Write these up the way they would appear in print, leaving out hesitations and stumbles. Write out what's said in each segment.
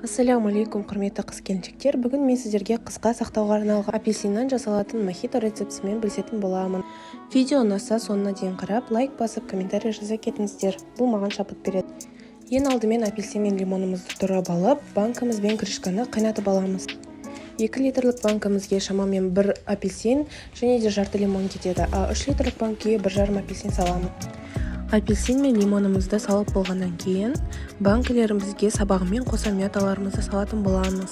Ассаламу алейкум, құрметті қыз-келіншектер. Бүгін мен сіздерге қысқа сақтауға арналған апельсиннен жасалатын мохито рецептісімен бөлісетін боламын. Видео ұнаса соңына дейін қарап, лайк басып, комментарий жаза кетіңіздер. Бұл маған шабыт береді. Ең алдымен апельсин мен лимонымызды турап алып, банкамыз бен крышканы қайнатып аламыз. 2 литрлік банкамызге шамамен 1 апельсин және де жарты лимон кетеді, а 3 литрлік банкіге 1,5 апельсин саламын. Апельсин мен лимонымызды салып болғаннан кейін банкілерімізге сабағымен қоса мяталарымызды салатын боламыз.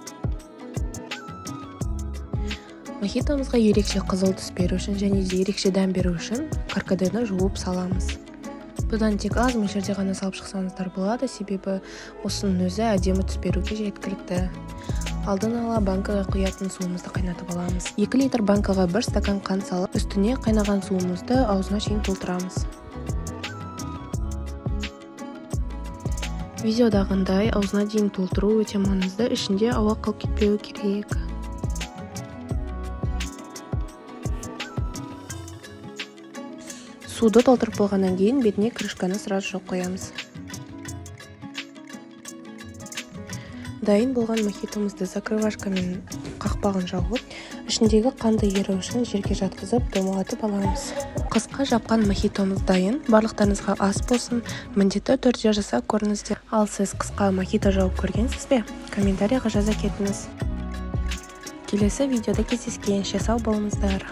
Мохитомызға ерекше қызыл түс беру үшін және де ерекше дәм беру үшін каркадені жуып саламыз. Бұдан тек аз мөлшерде ғана салып шықсаңыздар болады, себебі осының өзі әдемі түс беруге жеткілікті. Алдын ала банкаға құятын суымызды қайнатып аламыз. 2 литр банкаға 1 стакан қант салып, үстіне қайнаған суымызды аузына шейін толтырамыз. Видеодағындай аузына дейін толтыру өте маңызды, ішінде ауа қалып кетпеуі керек. Суды толтырып болғаннан кейін бетіне крышканы сразу жоқ қоямыз. Дайын болған мохитомызды закрывашкамен қақпағын жауып, ішіндегі қанды еру үшін жерге жатқызып, домалатып аламыз. Қысқа жапқан мохитомыз дайын. Барлықтарыңызға ас болсын. Міндетті түрде жасап көріңіздер. Ал сіз қысқа мохито жауып көргенсіз бе? Комментарийға жаза кетіңіз. Келесі видеода кездескенше сау болыңыздар.